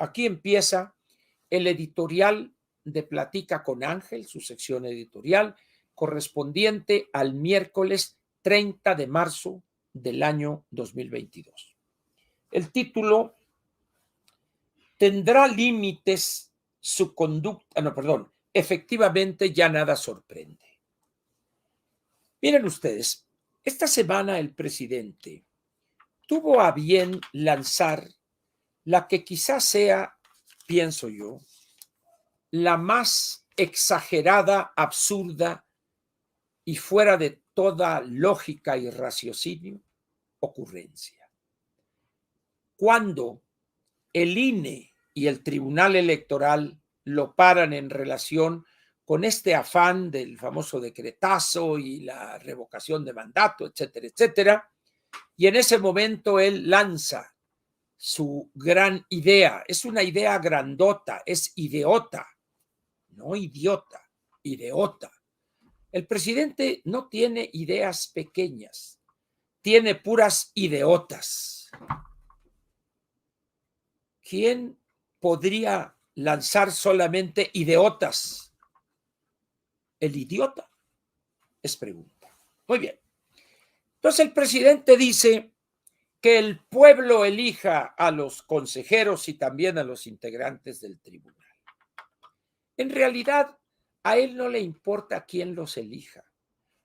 Aquí empieza el editorial de Platica con Ángel, su sección editorial, correspondiente al miércoles 30 de marzo del año 2022. El título: ¿Tendrá límites su conducta? No, perdón, efectivamente ya nada sorprende. Miren ustedes, esta semana el presidente tuvo a bien lanzar la que quizás sea, pienso yo, la más exagerada, absurda y fuera de toda lógica y raciocinio ocurrencia. Cuando el INE y el Tribunal Electoral lo paran en relación con este afán del famoso decretazo y la revocación de mandato, etcétera, etcétera, y en ese momento él lanza su gran idea. Es una idea grandota, es ideota, no idiota, ideota. El presidente no tiene ideas pequeñas, tiene puras ideotas. ¿Quién podría lanzar solamente ideotas? El idiota, es pregunta. Muy bien. Entonces el presidente dice que el pueblo elija a los consejeros y también a los integrantes del tribunal. En realidad, a él no le importa quién los elija.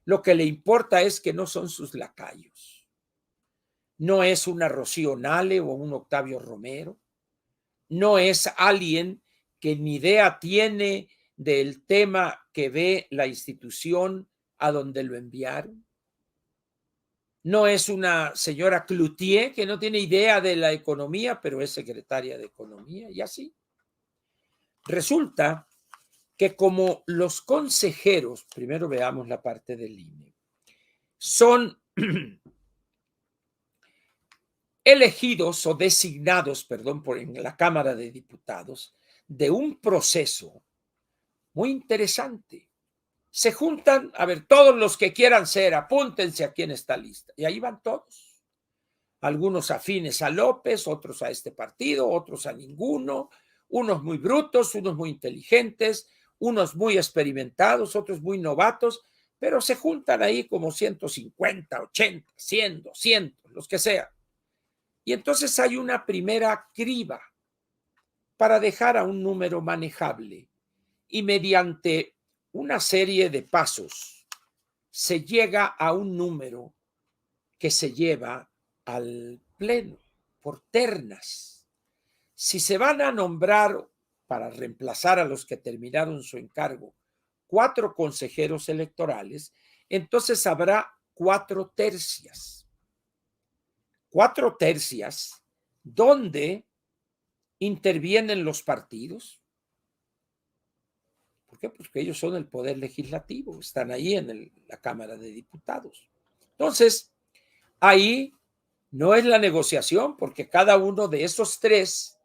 Lo que le importa es que no son sus lacayos. No es una Rocío Nale o un Octavio Romero. No es alguien que ni idea tiene del tema que ve la institución a donde lo enviaron. No es una señora Cloutier que no tiene idea de la economía, pero es secretaria de Economía y así. Resulta que como los consejeros, primero veamos la parte del INE, son elegidos o designados, perdón, en la Cámara de Diputados, de un proceso muy interesante. Se juntan, a ver, todos los que quieran ser, apúntense aquí en esta lista. Y ahí van todos. Algunos afines a López, otros a este partido, otros a ninguno, unos muy brutos, unos muy inteligentes, unos muy experimentados, otros muy novatos, pero se juntan ahí como 150, 80, 100, 200, los que sean. Y entonces hay una primera criba para dejar a un número manejable y mediante una serie de pasos se llega a un número que se lleva al pleno por ternas. Si se van a nombrar para reemplazar a los que terminaron su encargo 4 consejeros electorales, entonces habrá 4 tercias. 4 tercias donde intervienen los partidos. ¿Por qué? Porque ellos son el poder legislativo, están ahí en la Cámara de Diputados. Entonces, ahí no es la negociación, porque cada uno de esos 3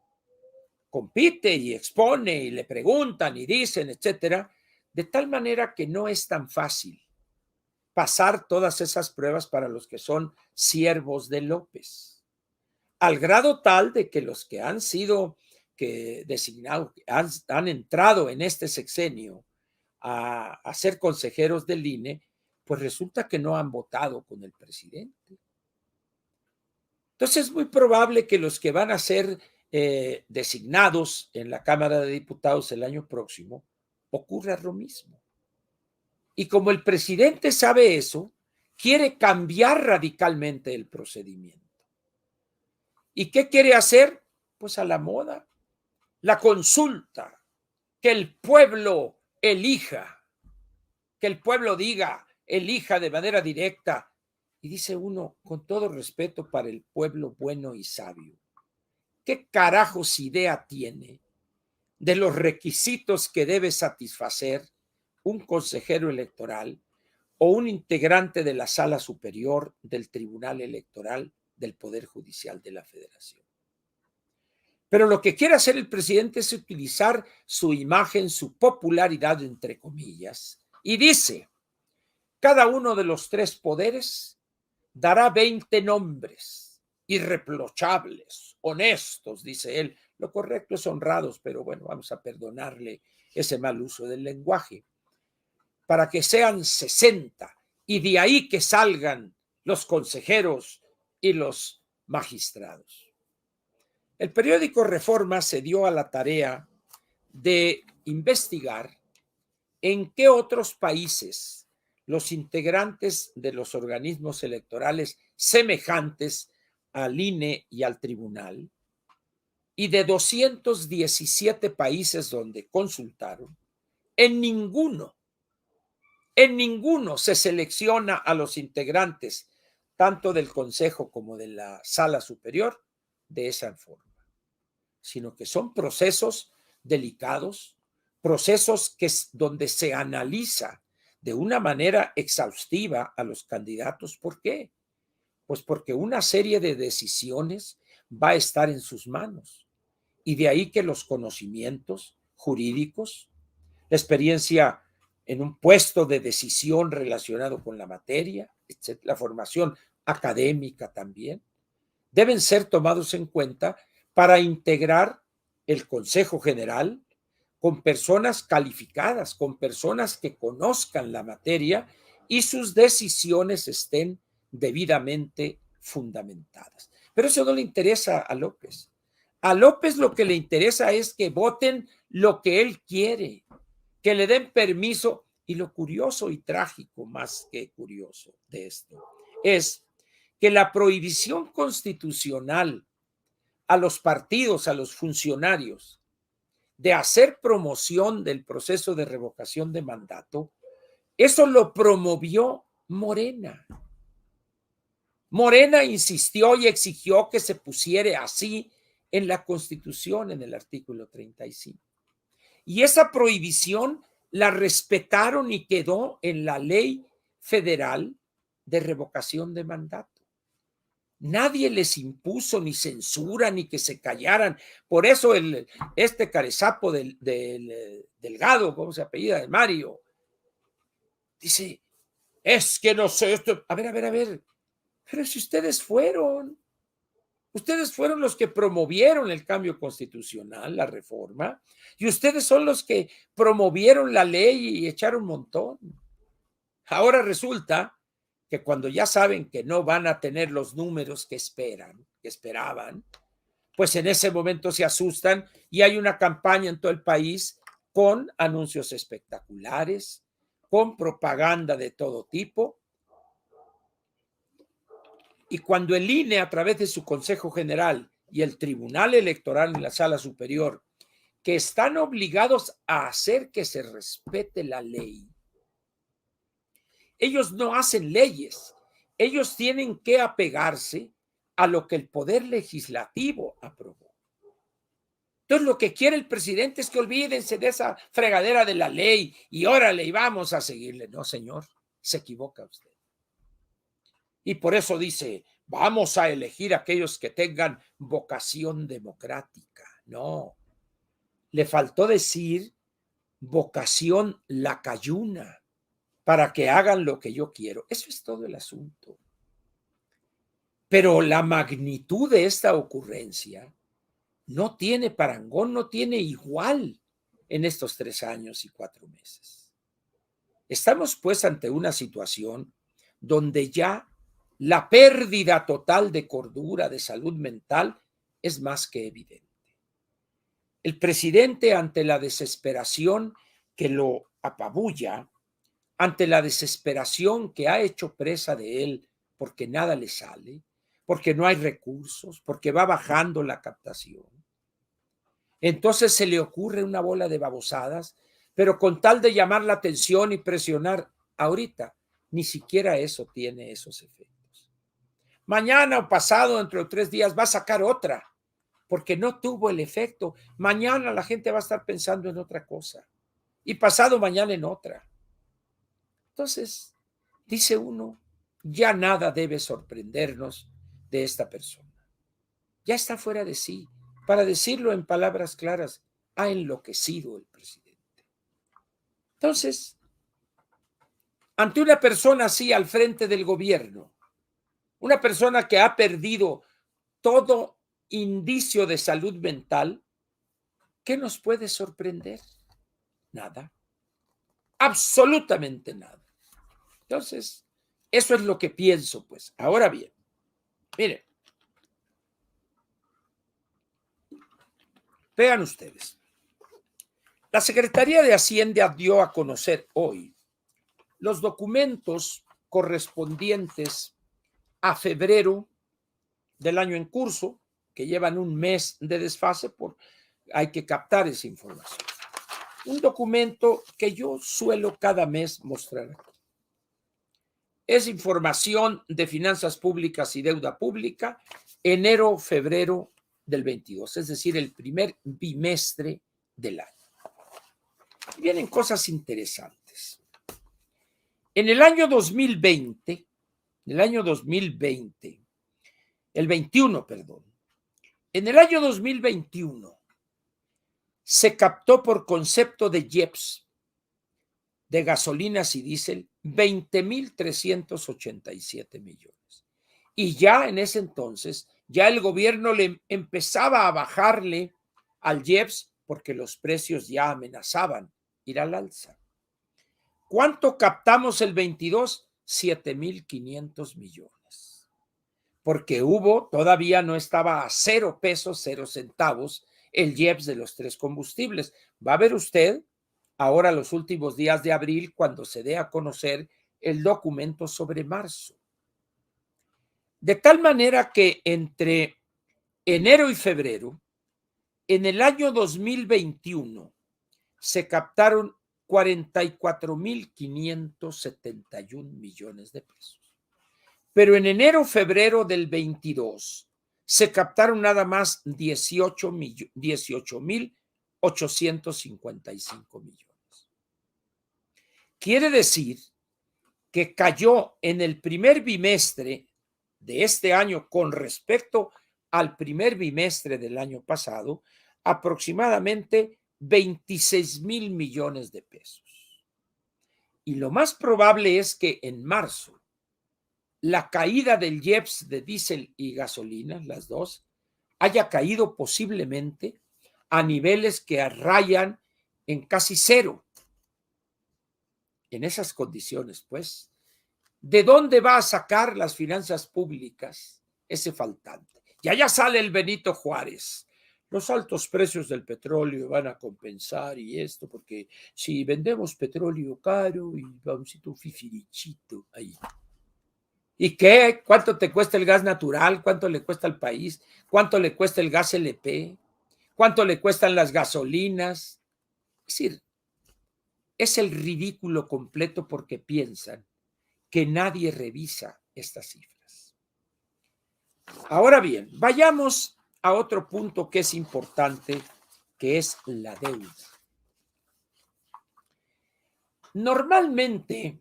compite y expone y le preguntan y dicen, etcétera, de tal manera que no es tan fácil pasar todas esas pruebas para los que son siervos de López, al grado tal de que los que han sido designados, han entrado en este sexenio a ser consejeros del INE, pues resulta que no han votado con el presidente. Entonces es muy probable que los que van a ser designados en la Cámara de Diputados el año próximo ocurra lo mismo. Y como el presidente sabe eso, quiere cambiar radicalmente el procedimiento. ¿Y qué quiere hacer? Pues a la moda, la consulta, que el pueblo elija, que el pueblo diga, elija de manera directa. Y dice uno, con todo respeto para el pueblo bueno y sabio, ¿qué carajos idea tiene de los requisitos que debe satisfacer un consejero electoral o un integrante de la Sala Superior del Tribunal Electoral del Poder Judicial de la Federación? Pero lo que quiere hacer el presidente es utilizar su imagen, su popularidad, entre comillas, y dice, cada uno de los 3 poderes dará 20 nombres irreprochables, honestos, dice él. Lo correcto es honrados, pero bueno, vamos a perdonarle ese mal uso del lenguaje. Para que sean 60 y de ahí que salgan los consejeros y los magistrados. El periódico Reforma se dio a la tarea de investigar en qué otros países los integrantes de los organismos electorales semejantes al INE y al tribunal, y de 217 países donde consultaron, en ninguno se selecciona a los integrantes tanto del Consejo como de la Sala Superior de esa forma, sino que son procesos delicados, procesos donde se analiza de una manera exhaustiva a los candidatos. ¿Por qué? Pues porque una serie de decisiones va a estar en sus manos, y de ahí que los conocimientos jurídicos, la experiencia en un puesto de decisión relacionado con la materia, etc., la formación académica también, deben ser tomados en cuenta para integrar el Consejo General con personas calificadas, con personas que conozcan la materia y sus decisiones estén debidamente fundamentadas. Pero eso no le interesa a López. A López lo que le interesa es que voten lo que él quiere, que le den permiso. Y lo curioso y trágico, más que curioso de esto, es que la prohibición constitucional a los partidos, a los funcionarios, de hacer promoción del proceso de revocación de mandato, eso lo promovió Morena. Morena insistió y exigió que se pusiera así en la Constitución, en el artículo 35. Y esa prohibición la respetaron y quedó en la ley federal de revocación de mandato. Nadie les impuso ni censura ni que se callaran. Por eso este carezapo del Delgado, ¿cómo se apellida? De Mario, dice, es que no sé esto. A ver. Pero si ustedes fueron los que promovieron el cambio constitucional, la reforma, y ustedes son los que promovieron la ley y echaron un montón. Ahora resulta que cuando ya saben que no van a tener los números que esperaban, pues en ese momento se asustan y hay una campaña en todo el país con anuncios espectaculares, con propaganda de todo tipo. Y cuando el INE, a través de su Consejo General y el Tribunal Electoral en la Sala Superior, que están obligados a hacer que se respete la ley, ellos no hacen leyes, ellos tienen que apegarse a lo que el Poder Legislativo aprobó. Entonces, lo que quiere el presidente es que olvídense de esa fregadera de la ley y órale, y vamos a seguirle. No, señor, se equivoca usted. Y por eso dice, vamos a elegir a aquellos que tengan vocación democrática. No, le faltó decir vocación lacayuna, para que hagan lo que yo quiero. Eso es todo el asunto. Pero la magnitud de esta ocurrencia no tiene parangón, no tiene igual en estos 3 años y 4 meses. Estamos pues ante una situación donde ya la pérdida total de cordura, de salud mental, es más que evidente. El presidente, ante la desesperación que lo apabulla, ante la desesperación que ha hecho presa de él porque nada le sale, porque no hay recursos, porque va bajando la captación, entonces se le ocurre una bola de babosadas, pero con tal de llamar la atención y presionar. Ahorita ni siquiera eso tiene esos efectos. Mañana o pasado, dentro de 3 días, va a sacar otra, porque no tuvo el efecto. Mañana la gente va a estar pensando en otra cosa y pasado mañana en otra. Entonces, dice uno, ya nada debe sorprendernos de esta persona. Ya está fuera de sí. Para decirlo en palabras claras, ha enloquecido el presidente. Entonces, ante una persona así al frente del gobierno, una persona que ha perdido todo indicio de salud mental, ¿qué nos puede sorprender? Nada, absolutamente nada. Entonces, eso es lo que pienso, pues. Ahora bien, miren, vean ustedes. La Secretaría de Hacienda dio a conocer hoy los documentos correspondientes a febrero del año en curso, que llevan un mes de desfase, hay que captar esa información. Un documento que yo suelo cada mes mostrar aquí. Es información de finanzas públicas y deuda pública, enero-febrero del 22, es decir, el primer bimestre del año. Y vienen cosas interesantes. En el año 2020, el 21, perdón, en el año 2021 se captó por concepto de IEPS, de gasolinas y diésel, 20,387 millones. Y ya en ese entonces, ya el gobierno le empezaba a bajarle al IEPS porque los precios ya amenazaban ir al alza. ¿Cuánto captamos el 22? 7,500 millones. Porque todavía no estaba a 0 pesos, 0 centavos el IEPS de los tres combustibles. Va a ver usted ahora los últimos días de abril cuando se dé a conocer el documento sobre marzo. De tal manera que entre enero y febrero, en el año 2021, se captaron 44,571 millones de pesos. Pero en enero-febrero del 22 se captaron nada más 18,855 millones. Quiere decir que cayó en el primer bimestre de este año con respecto al primer bimestre del año pasado aproximadamente 26,000 millones de pesos. Y lo más probable es que en marzo la caída del IEPS de diésel y gasolina, las dos, haya caído posiblemente a niveles que rayan en casi cero. En esas condiciones, pues, ¿de dónde va a sacar las finanzas públicas ese faltante? Y allá sale el Benito Juárez. Los altos precios del petróleo van a compensar y esto, porque si vendemos petróleo caro y vamos a un fifirichito ahí. ¿Y qué? ¿Cuánto te cuesta el gas natural? ¿Cuánto le cuesta al país? ¿Cuánto le cuesta el gas LP? ¿Cuánto le cuestan las gasolinas? Es decir, es el ridículo completo porque piensan que nadie revisa estas cifras. Ahora bien, vayamos a otro punto que es importante, que es la deuda. Normalmente,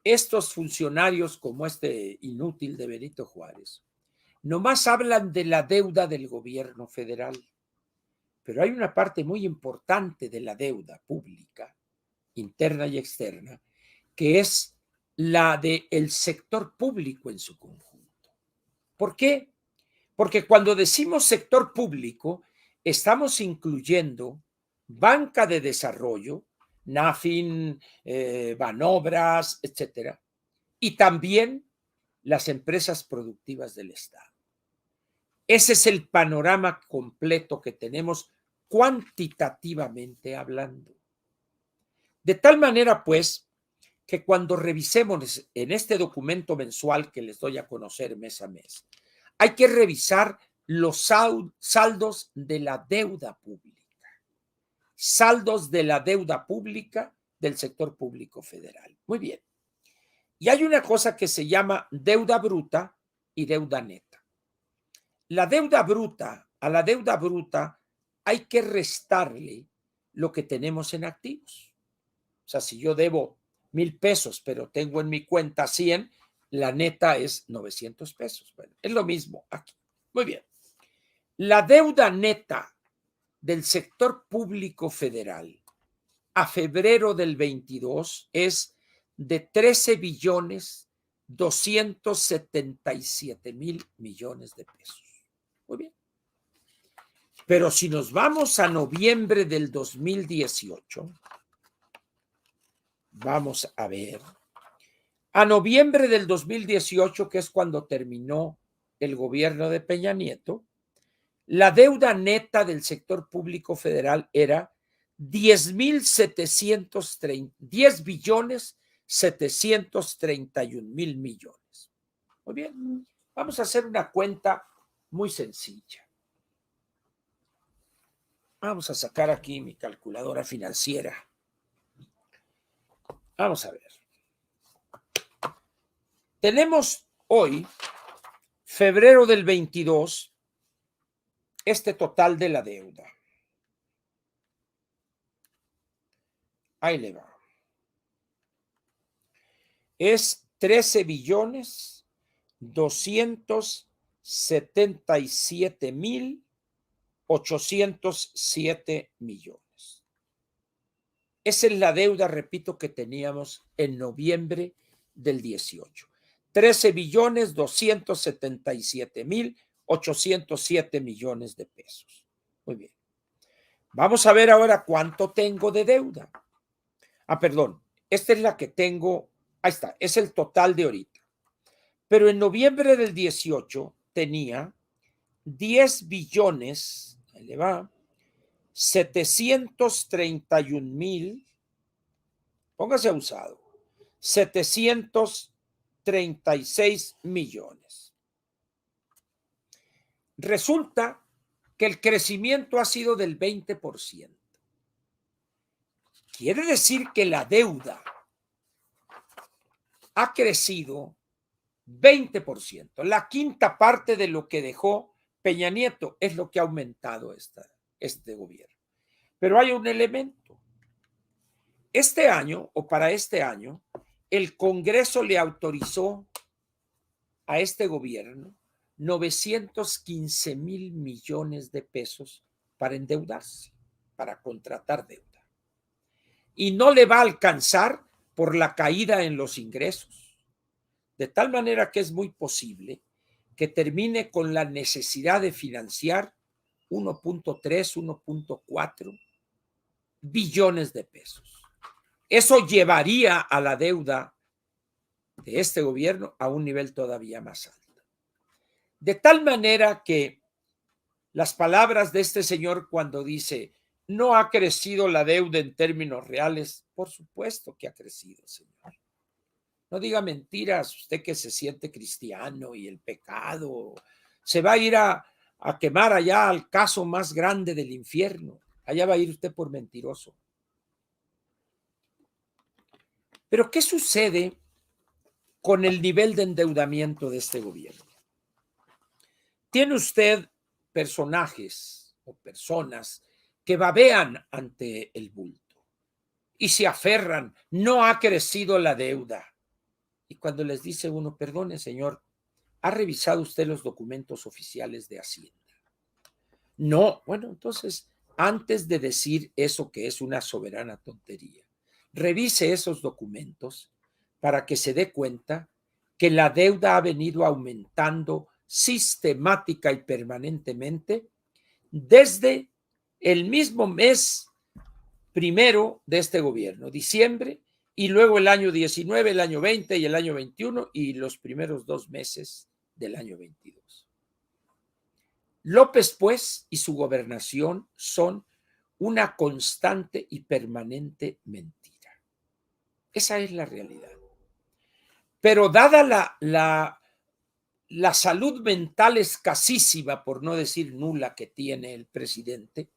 estos funcionarios como este inútil de Benito Juárez, nomás hablan de la deuda del gobierno federal, pero hay una parte muy importante de la deuda pública, interna y externa, que es la del sector público en su conjunto. ¿Por qué? Porque cuando decimos sector público, estamos incluyendo banca de desarrollo, NAFIN, Banobras, etcétera, y también las empresas productivas del Estado. Ese es el panorama completo que tenemos cuantitativamente hablando. De tal manera, pues, que cuando revisemos en este documento mensual que les doy a conocer mes a mes, hay que revisar los saldos de la deuda pública. Saldos de la deuda pública del sector público federal. Muy bien. Y hay una cosa que se llama deuda bruta y deuda neta. A la deuda bruta hay que restarle lo que tenemos en activos. O sea, si yo debo 1,000 pesos, pero tengo en mi cuenta 100, la neta es 900 pesos. Bueno, es lo mismo aquí. Muy bien. La deuda neta del sector público federal a febrero del 22 es de 13,277,000 millones de pesos. Muy bien. Pero si nos vamos a noviembre del 2018, vamos a ver, a noviembre del 2018, que es cuando terminó el gobierno de Peña Nieto, la deuda neta del sector público federal era 10 billones 731 mil millones. Muy bien, vamos a hacer una cuenta muy sencilla. Vamos a sacar aquí mi calculadora financiera. Vamos a ver. Tenemos hoy, febrero del 22, este total de la deuda. Ahí le va. Es 13 billones 277 mil 807 millones. Esa es la deuda, repito, que teníamos en noviembre del 18. 13 billones 277 mil 807 millones de pesos. Muy bien. Vamos a ver ahora cuánto tengo de deuda. Perdón, esta es la que tengo. Ahí está, es el total de ahorita. Pero en noviembre del 18 tenía 10 billones, ahí le va, 731 mil, póngase abusado, 736 millones. Resulta que el crecimiento ha sido del 20%. Quiere decir que la deuda ha crecido 20%. La quinta parte de lo que dejó Peña Nieto es lo que ha aumentado este gobierno. Pero hay un elemento. Este año, o para este año, el Congreso le autorizó a este gobierno 915 mil millones de pesos para endeudarse, para contratar deuda. Y no le va a alcanzar por la caída en los ingresos. De tal manera que es muy posible que termine con la necesidad de financiar 1.3, 1.4 billones de pesos. Eso llevaría a la deuda de este gobierno a un nivel todavía más alto. De tal manera que las palabras de este señor cuando dice, no ha crecido la deuda en términos reales, por supuesto que ha crecido, señor. No diga mentiras, usted que se siente cristiano y el pecado se va a ir a quemar allá al caso más grande del infierno. Allá va a ir usted por mentiroso. Pero ¿qué sucede con el nivel de endeudamiento de este gobierno? Tiene usted personajes o personas que babean ante el bulto y se aferran, no ha crecido la deuda. Y cuando les dice uno, perdone señor, ¿ha revisado usted los documentos oficiales de Hacienda? No, bueno, entonces, antes de decir eso que es una soberana tontería, revise esos documentos para que se dé cuenta que la deuda ha venido aumentando sistemática y permanentemente desde el mismo mes primero de este gobierno, diciembre, y luego el año 19, el año 20 y el año 21 y los primeros 2 meses del año 22. López, pues, y su gobernación son una constante y permanente mentira. Esa es la realidad. Pero dada la salud mental escasísima, por no decir nula, que tiene el presidente,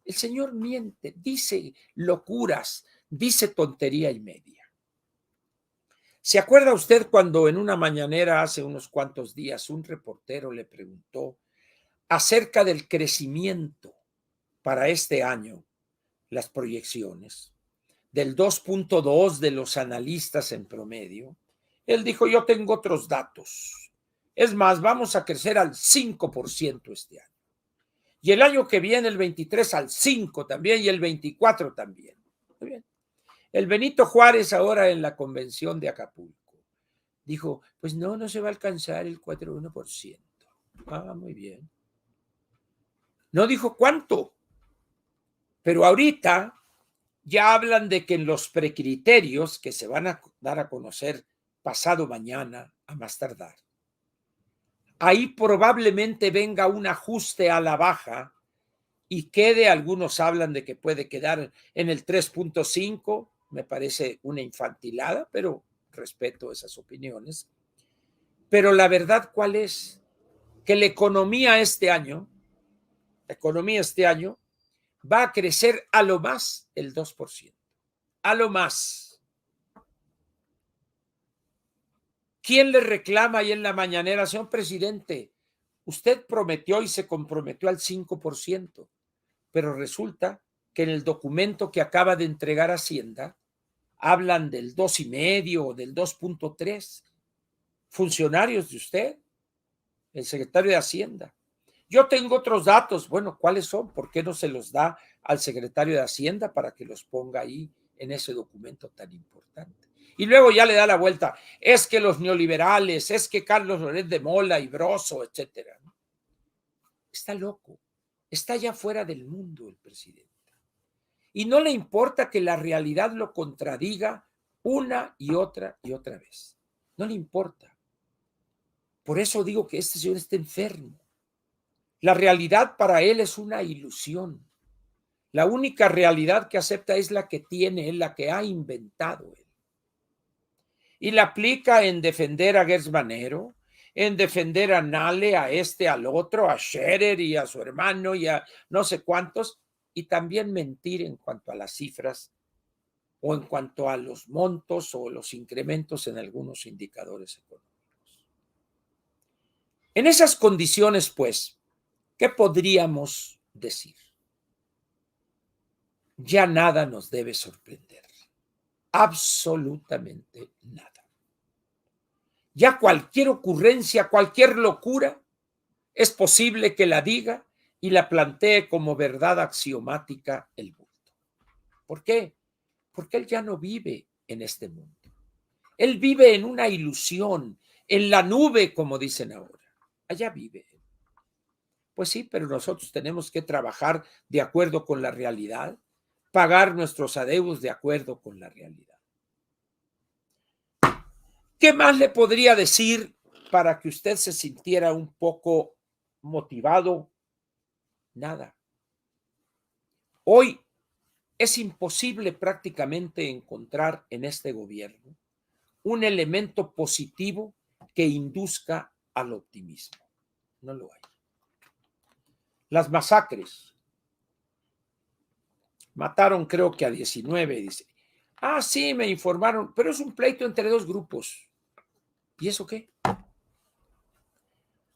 el señor miente, dice locuras, dice tontería y media. ¿Se acuerda usted cuando en una mañanera hace unos cuantos días un reportero le preguntó acerca del crecimiento para este año, las proyecciones, del 2.2 de los analistas en promedio? Él dijo, yo tengo otros datos. Es más, vamos a crecer al 5% este año. Y el año que viene, el 23, al 5 también, y el 24 también. Muy bien. El Benito Juárez ahora en la convención de Acapulco dijo, pues no se va a alcanzar el 4,1%. Muy bien. No dijo cuánto, pero ahorita ya hablan de que en los precriterios que se van a dar a conocer pasado mañana a más tardar, ahí probablemente venga un ajuste a la baja y quede, algunos hablan de que puede quedar en el 3.5, me parece una infantilada, pero respeto esas opiniones. Pero la verdad, ¿cuál es? Que la economía este año va a crecer a lo más el 2%. A lo más. ¿Quién le reclama ahí en la mañanera? Señor presidente, usted prometió y se comprometió al 5%, pero resulta que en el documento que acaba de entregar Hacienda hablan del 2,5 o del 2.3. Funcionarios de usted, el secretario de Hacienda. Yo tengo otros datos. Bueno, ¿cuáles son? ¿Por qué no se los da al secretario de Hacienda para que los ponga ahí en ese documento tan importante? Y luego ya le da la vuelta. Es que los neoliberales, es que Carlos Loret de Mola y Broso, etcétera. Está loco. Está ya fuera del mundo el presidente. Y no le importa que la realidad lo contradiga una y otra vez. No le importa. Por eso digo que este señor está enfermo. La realidad para él es una ilusión. La única realidad que acepta es la que tiene él, la que ha inventado él. Y la aplica en defender a Gertz Manero, en defender a Nale, a este, al otro, a Scherer y a su hermano y a no sé cuántos, y también mentir en cuanto a las cifras o en cuanto a los montos o los incrementos en algunos indicadores económicos. En esas condiciones, pues, ¿qué podríamos decir? Ya nada nos debe sorprender. Absolutamente nada. Ya cualquier ocurrencia, cualquier locura, es posible que la diga y la plantee como verdad axiomática el mundo. ¿Por qué? Porque él ya no vive en este mundo. Él vive en una ilusión, en la nube, como dicen ahora. Allá vive. Pues sí, pero nosotros tenemos que trabajar de acuerdo con la realidad, pagar nuestros adeudos de acuerdo con la realidad. ¿Qué más le podría decir para que usted se sintiera un poco motivado? Nada. Hoy es imposible prácticamente encontrar en este gobierno un elemento positivo que induzca al optimismo. No lo hay. Las masacres. Mataron creo que a 19, dice. Ah, sí, me informaron, pero es un pleito entre dos grupos. ¿Y eso qué?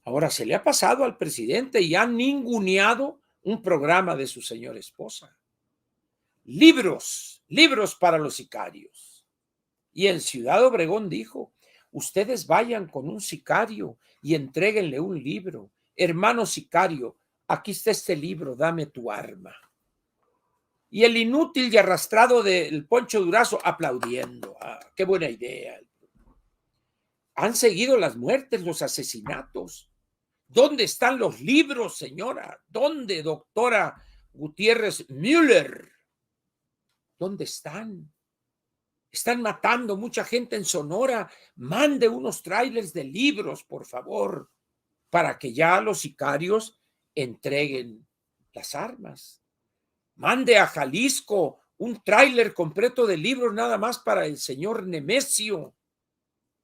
Ahora se le ha pasado al presidente y ha ninguneado un programa de su señora esposa. Libros para los sicarios. Y en Ciudad Obregón dijo, ustedes vayan con un sicario y entréguenle un libro. Hermano sicario, aquí está este libro, dame tu arma. Y el inútil y arrastrado del Poncho Durazo aplaudiendo. Ah, qué buena idea. Han seguido las muertes, los asesinatos. ¿Dónde están los libros, señora? ¿Dónde, doctora Gutiérrez Müller? ¿Dónde están? Están matando mucha gente en Sonora. Mande unos trailers de libros, por favor, para que ya los sicarios entreguen las armas. Mande a Jalisco un tráiler completo de libros nada más para el señor Nemesio,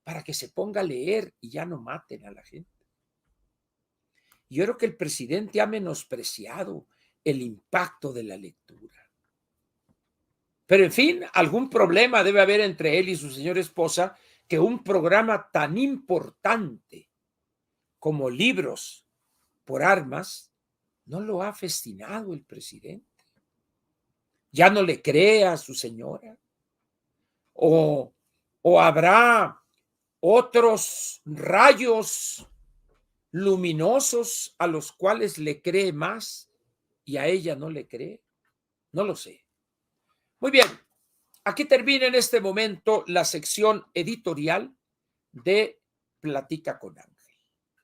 para que se ponga a leer y ya no maten a la gente. Yo creo que el presidente ha menospreciado el impacto de la lectura. Pero en fin, algún problema debe haber entre él y su señora esposa que un programa tan importante como Libros por Armas no lo ha festinado el presidente. ¿Ya no le cree a su señora? ¿O habrá otros rayos luminosos a los cuales le cree más y a ella no le cree? No lo sé. Muy bien, aquí termina en este momento la sección editorial de Platica con Ángel,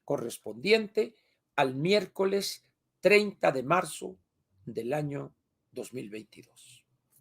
correspondiente al miércoles 30 de marzo del año 2022.